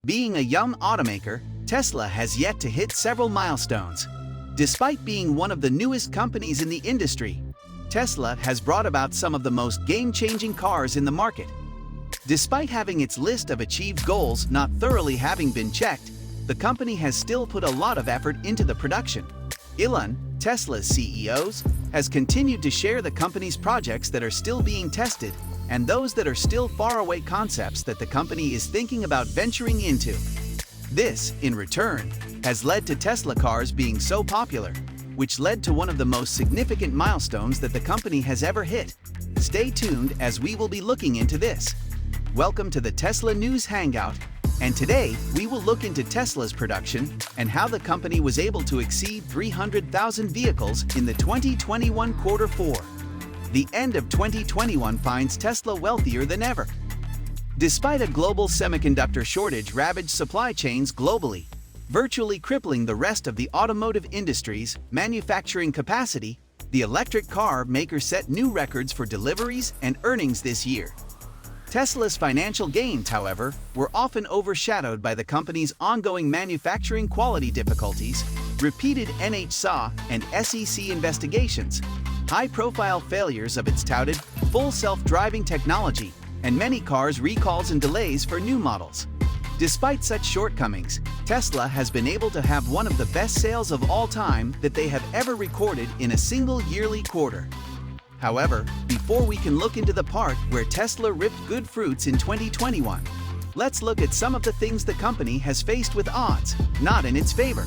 Being a young automaker, Tesla has yet to hit several milestones. Despite being one of the newest companies in the industry, Tesla has brought about some of the most game-changing cars in the market. Despite having its list of achieved goals not thoroughly having been checked, the company has still put a lot of effort into the production. Elon, Tesla's CEO, has continued to share the company's projects that are still being tested and those that are still faraway concepts that the company is thinking about venturing into. This, in return, has led to Tesla cars being so popular, which led to one of the most significant milestones that the company has ever hit. Stay tuned as we will be looking into this. Welcome to the Tesla News Hangout, and today we will look into Tesla's production and how the company was able to exceed 300,000 vehicles in the 2021 Q4. The end of 2021 finds Tesla wealthier than ever. Despite a global semiconductor shortage ravaged supply chains globally, virtually crippling the rest of the automotive industry's manufacturing capacity, the electric car maker set new records for deliveries and earnings this year. Tesla's financial gains, however, were often overshadowed by the company's ongoing manufacturing quality difficulties, repeated NHTSA and SEC investigations, high-profile failures of its touted full self-driving technology, and many cars recalls and delays for new models. Despite such shortcomings, Tesla has been able to have one of the best sales of all time that they have ever recorded in a single yearly quarter. However, before we can look into the part where Tesla ripped good fruits in 2021, let's look at some of the things the company has faced with odds not in its favor.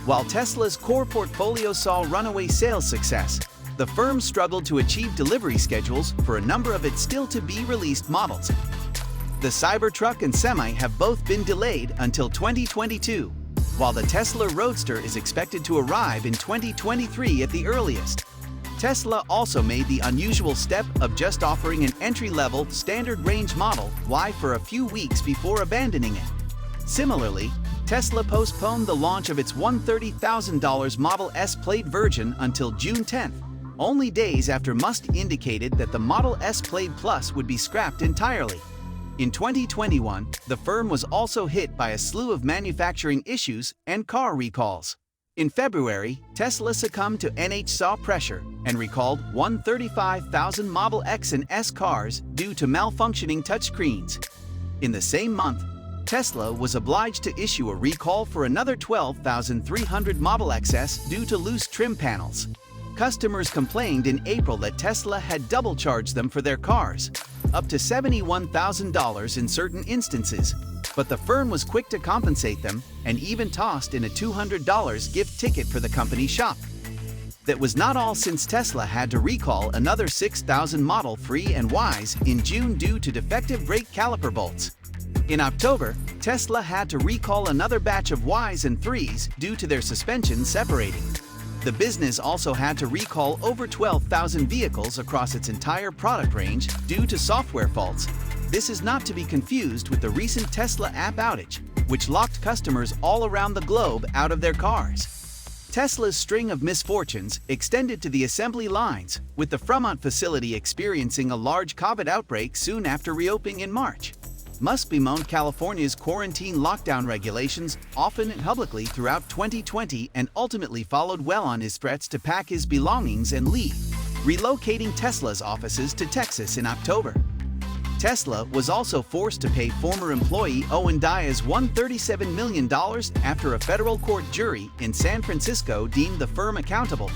While Tesla's core portfolio saw runaway sales success, the firm struggled to achieve delivery schedules for a number of its still-to-be-released models. The Cybertruck and Semi have both been delayed until 2022, while the Tesla Roadster is expected to arrive in 2023 at the earliest. Tesla also made the unusual step of just offering an entry-level, standard-range Model Y for a few weeks before abandoning it. Similarly, Tesla postponed the launch of its $130,000 Model S Plaid version until June 10th, only days after Musk indicated that the Model S Plaid Plus would be scrapped entirely. In 2021, the firm was also hit by a slew of manufacturing issues and car recalls. In February, Tesla succumbed to NHTSA pressure and recalled 135,000 Model X and S cars due to malfunctioning touchscreens. In the same month, Tesla was obliged to issue a recall for another 12,300 Model XS due to loose trim panels. Customers complained in April that Tesla had double-charged them for their cars, up to $71,000 in certain instances, but the firm was quick to compensate them and even tossed in a $200 gift ticket for the company shop. That was not all, since Tesla had to recall another 6,000 Model 3 and Ys in June due to defective brake caliper bolts. In October, Tesla had to recall another batch of Ys and 3s due to their suspension separating. The business also had to recall over 12,000 vehicles across its entire product range due to software faults. This is not to be confused with the recent Tesla app outage, which locked customers all around the globe out of their cars. Tesla's string of misfortunes extended to the assembly lines, with the Fremont facility experiencing a large COVID outbreak soon after reopening in March. Musk bemoaned California's quarantine lockdown regulations often and publicly throughout 2020 and ultimately followed well on his threats to pack his belongings and leave, relocating Tesla's offices to Texas in October. Tesla was also forced to pay former employee Owen Diaz $137 million after a federal court jury in San Francisco deemed the firm accountable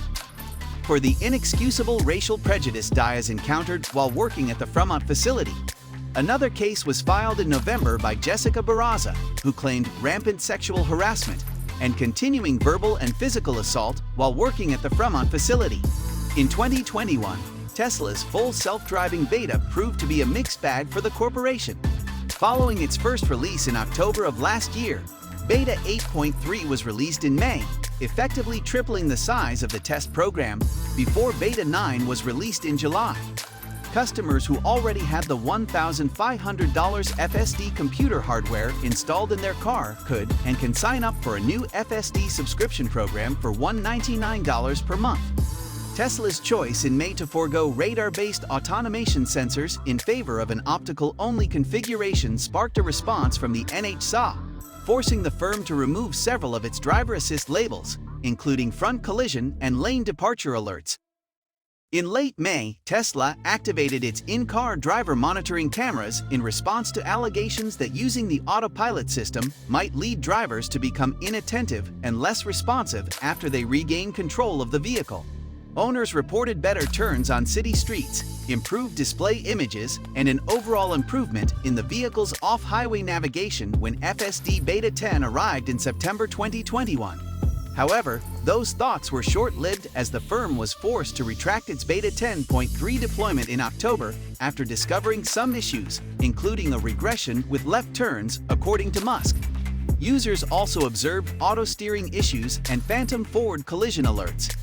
for the inexcusable racial prejudice Diaz encountered while working at the Fremont facility. Another case was filed in November by Jessica Barraza, who claimed rampant sexual harassment and continuing verbal and physical assault while working at the Fremont facility. In 2021, Tesla's full self-driving beta proved to be a mixed bag for the corporation. Following its first release in October of last year, Beta 8.3 was released in May, effectively tripling the size of the test program before Beta 9 was released in July. Customers who already had the $1,500 FSD computer hardware installed in their car could and can sign up for a new FSD subscription program for $199 per month. Tesla's choice in May to forego radar-based automation sensors in favor of an optical-only configuration sparked a response from the NHTSA, forcing the firm to remove several of its driver assist labels, including front collision and lane departure alerts. In late May, Tesla activated its in-car driver monitoring cameras in response to allegations that using the autopilot system might lead drivers to become inattentive and less responsive after they regain control of the vehicle. Owners reported better turns on city streets, improved display images, and an overall improvement in the vehicle's off-highway navigation when FSD Beta 10 arrived in September 2021. However, those thoughts were short-lived as the firm was forced to retract its Beta 10.3 deployment in October after discovering some issues, including a regression with left turns, according to Musk. Users also observed auto-steering issues and phantom forward collision alerts.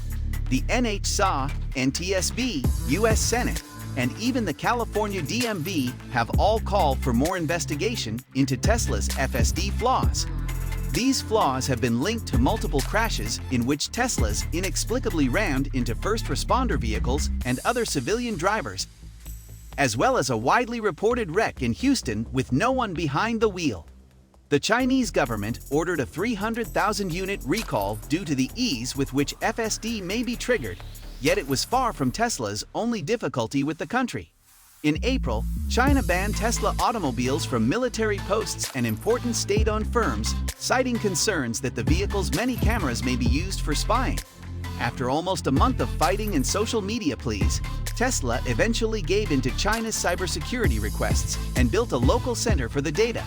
The NHTSA, NTSB, U.S. Senate, and even the California DMV have all called for more investigation into Tesla's FSD flaws. These flaws have been linked to multiple crashes in which Teslas inexplicably rammed into first responder vehicles and other civilian drivers, as well as a widely reported wreck in Houston with no one behind the wheel. The Chinese government ordered a 300,000-unit recall due to the ease with which FSD may be triggered, yet it was far from Tesla's only difficulty with the country. In April, China banned Tesla automobiles from military posts and important state-owned firms, citing concerns that the vehicle's many cameras may be used for spying. After almost a month of fighting and social media pleas, Tesla eventually gave in to China's cybersecurity requests and built a local center for the data.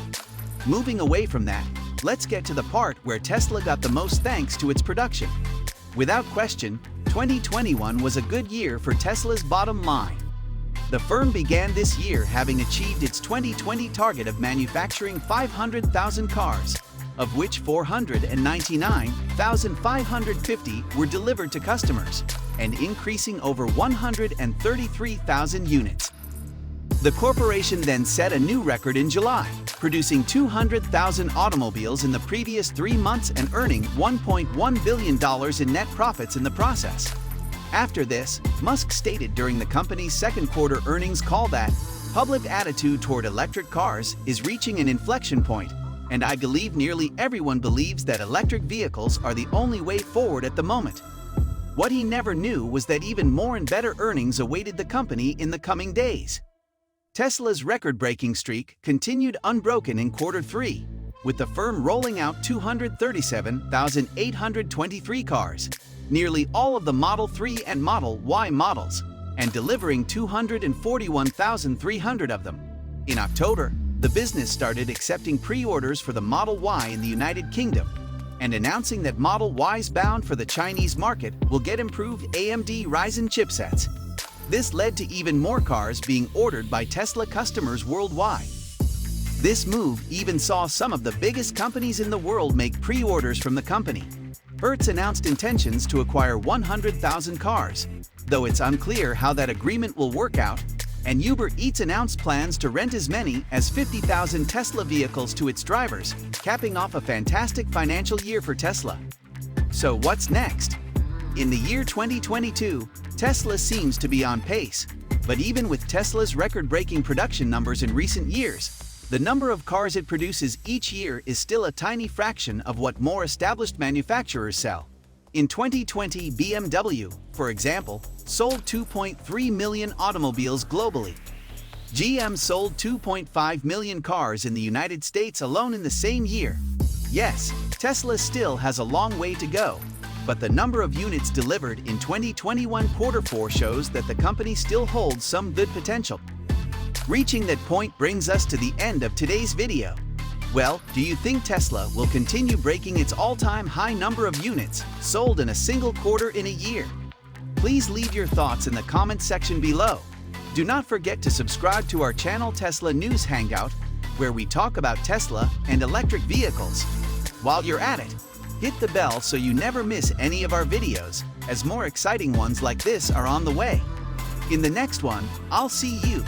Moving away from that, let's get to the part where Tesla got the most thanks to its production. Without question, 2021 was a good year for Tesla's bottom line. The firm began this year having achieved its 2020 target of manufacturing 500,000 cars, of which 499,550 were delivered to customers, and increasing over 133,000 units. The corporation then set a new record in July, producing 200,000 automobiles in the previous 3 months and earning $1.1 billion in net profits in the process. After this, Musk stated during the company's second quarter earnings call that public attitude toward electric cars is reaching an inflection point, and I believe nearly everyone believes that electric vehicles are the only way forward at the moment. What he never knew was that even more and better earnings awaited the company in the coming days. Tesla's record-breaking streak continued unbroken in quarter 3, with the firm rolling out 237,823 cars, nearly all of the Model 3 and Model Y models, and delivering 241,300 of them. In October, the business started accepting pre-orders for the Model Y in the United Kingdom, and announcing that Model Ys bound for the Chinese market will get improved AMD Ryzen chipsets. This led to even more cars being ordered by Tesla customers worldwide. This move even saw some of the biggest companies in the world make pre-orders from the company. Hertz announced intentions to acquire 100,000 cars, though it's unclear how that agreement will work out, and Uber Eats announced plans to rent as many as 50,000 Tesla vehicles to its drivers, capping off a fantastic financial year for Tesla. So what's next? In the year 2022, Tesla seems to be on pace, but even with Tesla's record-breaking production numbers in recent years, the number of cars it produces each year is still a tiny fraction of what more established manufacturers sell. In 2020, BMW, for example, sold 2.3 million automobiles globally. GM sold 2.5 million cars in the United States alone in the same year. Yes, Tesla still has a long way to go, but the number of units delivered in 2021 quarter 4 shows that the company still holds some good potential. Reaching that point brings us to the end of today's video. Well, do you think Tesla will continue breaking its all-time high number of units sold in a single quarter in a year? Please leave your thoughts in the comment section below. Do not forget to subscribe to our channel Tesla News Hangout, where we talk about Tesla and electric vehicles. While you're at it, hit the bell so you never miss any of our videos, as more exciting ones like this are on the way. In the next one, I'll see you.